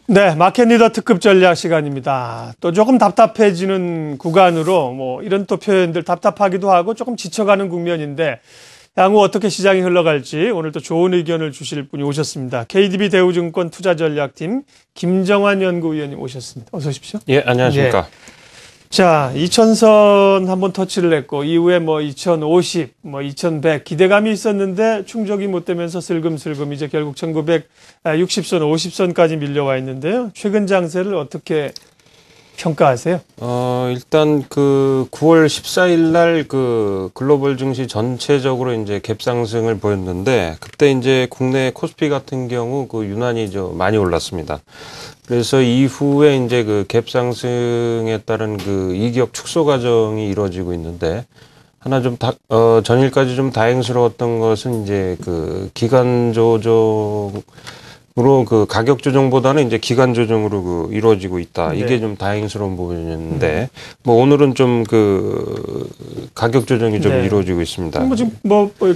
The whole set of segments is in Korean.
네, 마켓 리더 특급 전략 시간입니다. 또 조금 답답해지는 구간으로 이런 또 표현들 답답하기도 하고 조금 지쳐가는 국면인데 향후 어떻게 시장이 흘러갈지 오늘 또 좋은 의견을 주실 분이 오셨습니다. KDB 대우증권 투자전략팀 김정환 연구위원님 오셨습니다. 어서 오십시오. 예, 안녕하십니까. 예. 자, 2000선 한번 터치를 했고 이후에 2050, 2100 기대감이 있었는데 충족이 못 되면서 슬금슬금 이제 결국 1960선, 50선까지 밀려와 있는데요. 최근 장세를 어떻게 평가하세요? 일단 9월 14일 날 글로벌 증시 전체적으로 이제 갭상승을 보였는데 그때 이제 국내 코스피 같은 경우 유난히 많이 올랐습니다. 그래서 이후에 이제 갭상승에 따른 이격 축소 과정이 이루어지고 있는데 하나 전일까지 좀 다행스러웠던 것은 이제 기간 조정 으로 가격 조정보다는 이제 기간 조정으로 이루어지고 있다. 네. 이게 좀 다행스러운 부분이었는데 오늘은 좀 가격 조정이 좀 네. 이루어지고 있습니다. 지금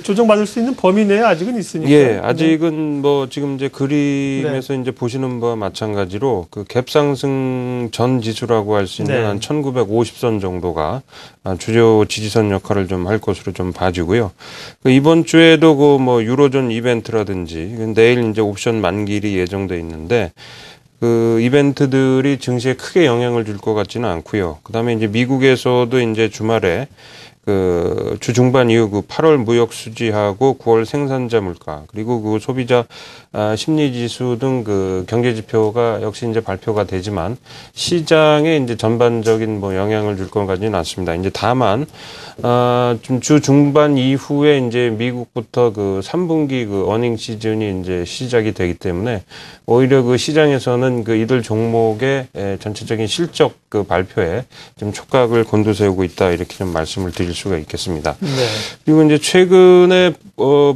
조정받을 수 있는 범위 내에 아직은 있으니까. 예, 아직은 지금 이제 그림에서 이제 보시는 바와 마찬가지로 갭상승 전 지수라고 할 수 있는 한 1950선 정도가 주요 지지선 역할을 좀 할 것으로 좀 봐지고요. 이번 주에도 유로존 이벤트라든지 내일 이제 옵션 만기일이 예정돼 있는데 이벤트들이 증시에 크게 영향을 줄 것 같지는 않고요. 그다음에 이제 미국에서도 이제 주말에 주 중반 이후 8월 무역 수지하고 9월 생산자 물가 그리고 소비자 심리 지수 등 경제 지표가 역시 이제 발표가 되지만 시장에 이제 전반적인 영향을 줄 것 같지는 않습니다. 이제 다만 좀 주 중반 이후에 이제 미국부터 3분기 어닝 시즌이 이제 시작이 되기 때문에 오히려 시장에서는 이들 종목의 전체적인 실적 발표에 좀 촉각을 곤두세우고 있다 이렇게 좀 말씀을 드릴 수가 있겠습니다. 네. 그리고 이제 최근에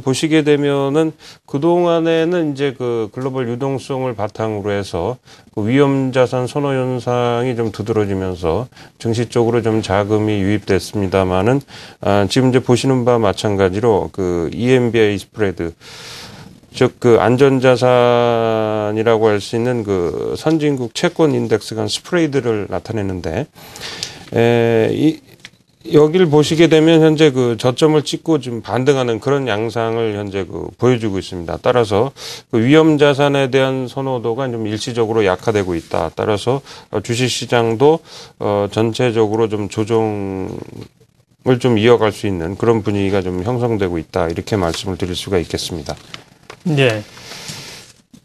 보시게 되면은 그동안에는 이제 글로벌 유동성을 바탕으로 해서 위험 자산 선호 현상이 좀 두드러지면서 증시 쪽으로 좀 자금이 유입됐습니다만은 지금 이제 보시는 바와 마찬가지로 EMBI 스프레드 즉 안전자산이라고 할 수 있는 선진국 채권 인덱스 간 스프레드를 나타내는데 여기를 보시게 되면 현재 저점을 찍고 좀 반등하는 그런 양상을 현재 보여주고 있습니다. 따라서 위험 자산에 대한 선호도가 좀 일시적으로 약화되고 있다. 따라서 주식 시장도 전체적으로 좀 조정을 좀 이어갈 수 있는 그런 분위기가 좀 형성되고 있다. 이렇게 말씀을 드릴 수가 있겠습니다. 네.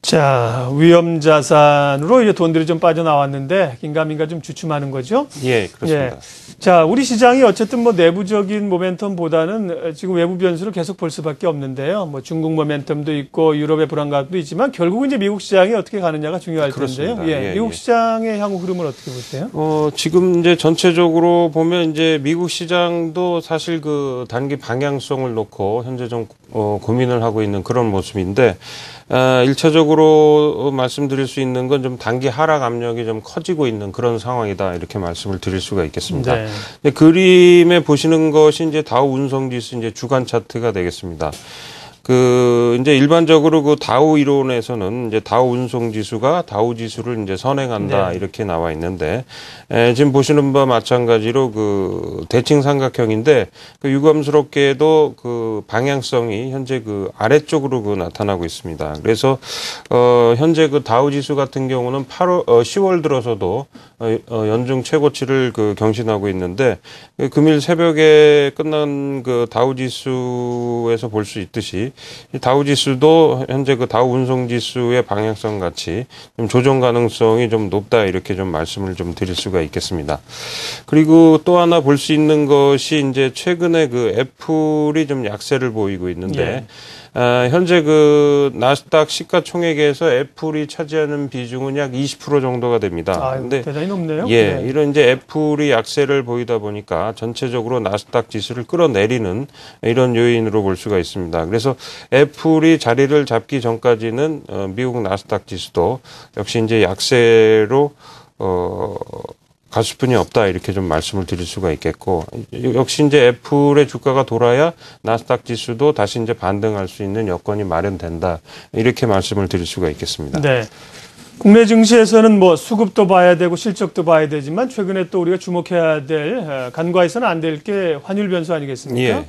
자, 위험 자산으로 이제 돈들이 좀 빠져나왔는데 긴가민가 좀 주춤하는 거죠? 예, 그렇습니다. 예. 자, 우리 시장이 어쨌든 내부적인 모멘텀보다는 지금 외부 변수를 계속 볼 수밖에 없는데요. 중국 모멘텀도 있고 유럽의 불안감도 있지만 결국은 이제 미국 시장이 어떻게 가느냐가 중요할 텐데요. 예. 미국 시장의 향후 흐름을 어떻게 보세요? 지금 이제 전체적으로 보면 이제 미국 시장도 사실 단기 방향성을 놓고 현재 좀 고민을 하고 있는 그런 모습인데 1차적으로 말씀드릴 수 있는 건 좀 단기 하락 압력이 좀 커지고 있는 그런 상황이다. 이렇게 말씀을 드릴 수가 있겠습니다. 네. 그림에 보시는 것이 이제 다우 운송지수 이제 주간 차트가 되겠습니다. 이제 일반적으로 다우 이론에서는 이제 다우 운송 지수가 다우 지수를 이제 선행한다. 네. 이렇게 나와 있는데, 지금 보시는 바와 마찬가지로 대칭 삼각형인데, 유감스럽게도 방향성이 현재 아래쪽으로 나타나고 있습니다. 그래서, 현재 다우 지수 같은 경우는 10월 들어서도, 연중 최고치를 경신하고 있는데, 금일 새벽에 끝난 다우 지수에서 볼 수 있듯이, 다우 지수도 현재 다우 운송 지수의 방향성 같이 좀 조정 가능성이 좀 높다 이렇게 좀 말씀을 좀 드릴 수가 있겠습니다. 그리고 또 하나 볼 수 있는 것이 이제 최근에 애플이 좀 약세를 보이고 있는데 현재 나스닥 시가총액에서 애플이 차지하는 비중은 약 20% 정도가 됩니다. 근데 대단히 높네요. 예, 이런 이제 애플이 약세를 보이다 보니까 전체적으로 나스닥 지수를 끌어내리는 이런 요인으로 볼 수가 있습니다. 그래서 애플이 자리를 잡기 전까지는 미국 나스닥 지수도 역시 이제 약세로 갈 수뿐이 없다 이렇게 좀 말씀을 드릴 수가 있겠고 역시 이제 애플의 주가가 돌아야 나스닥 지수도 다시 이제 반등할 수 있는 여건이 마련된다 이렇게 말씀을 드릴 수가 있겠습니다. 네. 국내 증시에서는 뭐 수급도 봐야 되고 실적도 봐야 되지만 최근에 또 우리가 주목해야 될 간과해서는 안 될 게 환율 변수 아니겠습니까? 예.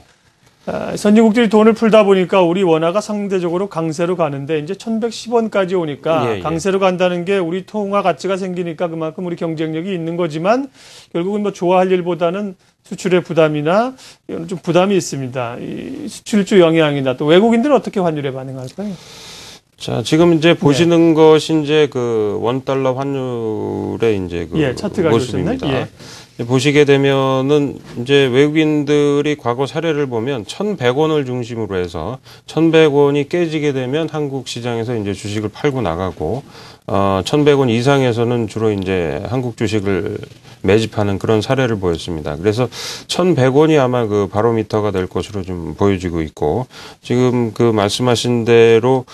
선진국들이 돈을 풀다 보니까 우리 원화가 상대적으로 강세로 가는데 이제 1110원까지 오니까 강세로 간다는 게 우리 통화 가치가 생기니까 그만큼 우리 경쟁력이 있는 거지만 결국은 뭐 좋아할 일보다는 수출의 부담이나 이런 좀 부담이 있습니다. 이 수출주 영향이나 또 외국인들은 어떻게 환율에 반응할까요? 자, 지금 이제 보시는 것이 이제 그 원달러 환율의 이제 그 차트가 모습입니다. 보시게 되면은 이제 외국인들이 과거 사례를 보면 1,100원을 중심으로 해서 1,100원이 깨지게 되면 한국 시장에서 이제 주식을 팔고 나가고 1,100원 이상에서는 주로 이제 한국 주식을 매집하는 그런 사례를 보였습니다. 그래서 1,100원이 아마 그 바로미터가 될 것으로 좀 보여지고 있고 지금 그 말씀하신 대로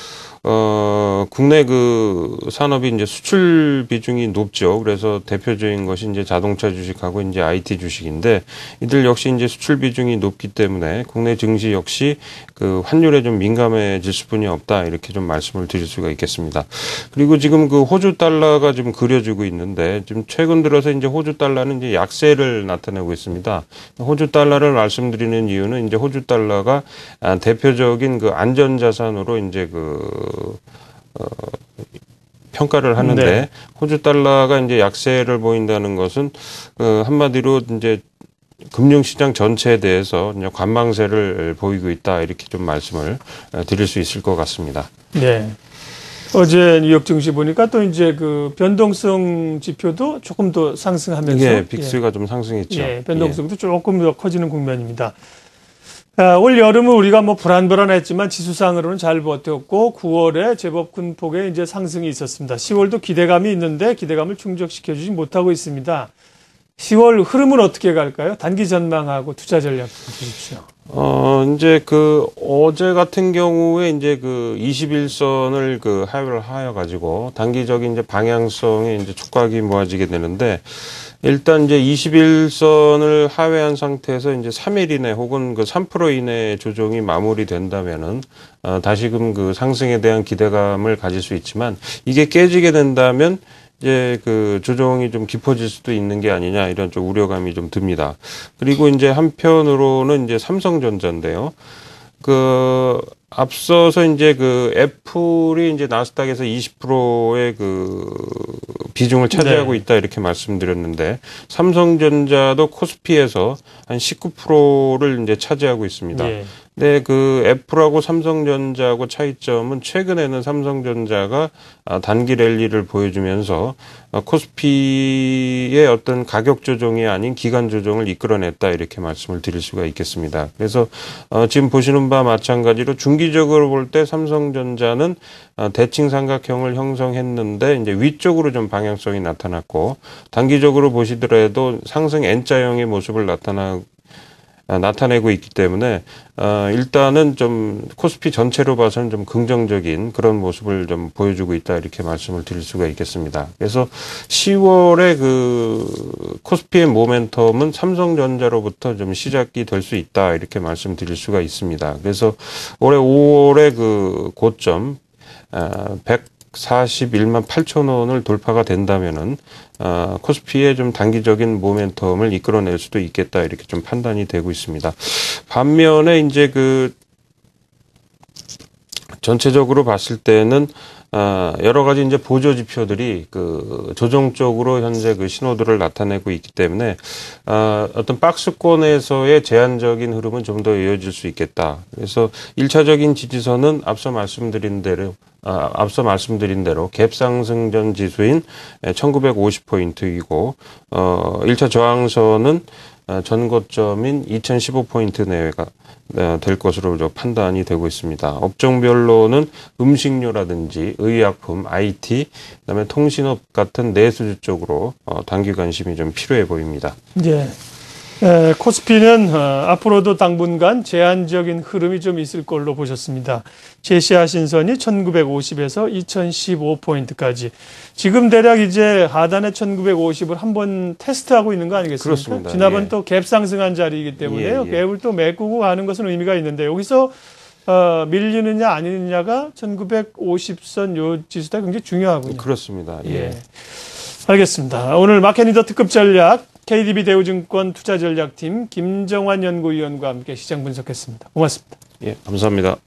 국내 그 산업이 이제 수출 비중이 높죠. 그래서 대표적인 것이 이제 자동차 주식하고 이제 IT 주식인데 이들 역시 이제 수출 비중이 높기 때문에 국내 증시 역시 그 환율에 좀 민감해질 수뿐이 없다. 이렇게 좀 말씀을 드릴 수가 있겠습니다. 그리고 지금 그 호주 달러가 좀 그려지고 있는데 지금 최근 들어서 이제 호주 달러는 이제 약세를 나타내고 있습니다. 호주 달러를 말씀드리는 이유는 이제 호주 달러가 대표적인 그 안전자산으로 이제 평가를 하는데 네. 호주 달러가 이제 약세를 보인다는 것은 한마디로 이제 금융시장 전체에 대해서 이제 관망세를 보이고 있다 이렇게 좀 말씀을 드릴 수 있을 것 같습니다. 네. 어제 뉴욕 증시 보니까 또 이제 그 변동성 지표도 조금 더 상승하면서 예, 빅스가 좀 상승했죠. 예, 변동성도 조금 더 커지는 국면입니다. 올 여름은 우리가 뭐 불안했지만 지수상으로는 잘 버텼고 9월에 제법 큰 폭의 이제 상승이 있었습니다. 10월도 기대감이 있는데 기대감을 충족시켜주지 못하고 있습니다. 10월 흐름은 어떻게 갈까요? 단기 전망하고 투자 전략 주십시오. 이제 어제 같은 경우에 이제 21선을 하회를 하여가지고 단기적인 이제 방향성에 이제 촉각이 모아지게 되는데 일단 이제 21선을 하회한 상태에서 이제 3일 이내 혹은 3% 이내 조정이 마무리된다면은 다시금 상승에 대한 기대감을 가질 수 있지만 이게 깨지게 된다면 이제 조정이 좀 깊어질 수도 있는 게 아니냐 이런 좀 우려감이 좀 듭니다. 그리고 이제 한편으로는 이제 삼성전자인데요. 앞서서 이제 애플이 이제 나스닥에서 20%의 비중을 차지하고 있다 이렇게 말씀드렸는데 삼성전자도 코스피에서 한 19%를 이제 차지하고 있습니다. 네. 근데 애플하고 삼성전자하고 차이점은 최근에는 삼성전자가 단기 랠리를 보여주면서 코스피의 어떤 가격 조정이 아닌 기간 조정을 이끌어냈다 이렇게 말씀을 드릴 수가 있겠습니다. 그래서 지금 보시는 바와 마찬가지로 중기적으로 볼 때 삼성전자는 대칭 삼각형을 형성했는데 이제 위쪽으로 좀 방향성이 나타났고 단기적으로 보시더라도 상승 N자형의 모습을 나타내고 있기 때문에 일단은 좀 코스피 전체로 봐서는 좀 긍정적인 그런 모습을 좀 보여주고 있다 이렇게 말씀을 드릴 수가 있겠습니다. 그래서 10월에 코스피의 모멘텀은 삼성전자로부터 좀 시작이 될 수 있다 이렇게 말씀드릴 수가 있습니다. 그래서 올해 5월의 고점 141만 8천 원을 돌파가 된다면은 코스피의 좀 단기적인 모멘텀을 이끌어낼 수도 있겠다 이렇게 좀 판단이 되고 있습니다. 반면에 이제 전체적으로 봤을 때는 여러 가지 이제 보조 지표들이 조정적으로 현재 신호들을 나타내고 있기 때문에 어떤 박스권에서의 제한적인 흐름은 좀 더 이어질 수 있겠다. 그래서 1차적인 지지선은 앞서 말씀드린 대로 갭상승전 지수인 1950포인트이고 1차 저항선은 전고점인 2015포인트 내외가 될 것으로 판단이 되고 있습니다. 업종별로는 음식료라든지 의약품, IT, 그다음에 통신업 같은 내수주 쪽으로 단기 관심이 좀 필요해 보입니다. 네. 코스피는 앞으로도 당분간 제한적인 흐름이 좀 있을 걸로 보셨습니다. 제시하신 선이 1950에서 2015포인트까지. 지금 대략 이제 하단의 1950을 한번 테스트하고 있는 거 아니겠습니까? 그렇습니다. 지난번 또 갭 상승한 자리이기 때문에요. 갭을 또 메꾸고 가는 것은 의미가 있는데 여기서 밀리느냐 아니느냐가 1950선 요 지수가 굉장히 중요하군요. 그렇습니다. 예. 알겠습니다. 오늘 마켓리더 특급 전략 KDB 대우증권 투자전략팀 김정환 연구위원과 함께 시장 분석했습니다. 고맙습니다. 예, 감사합니다.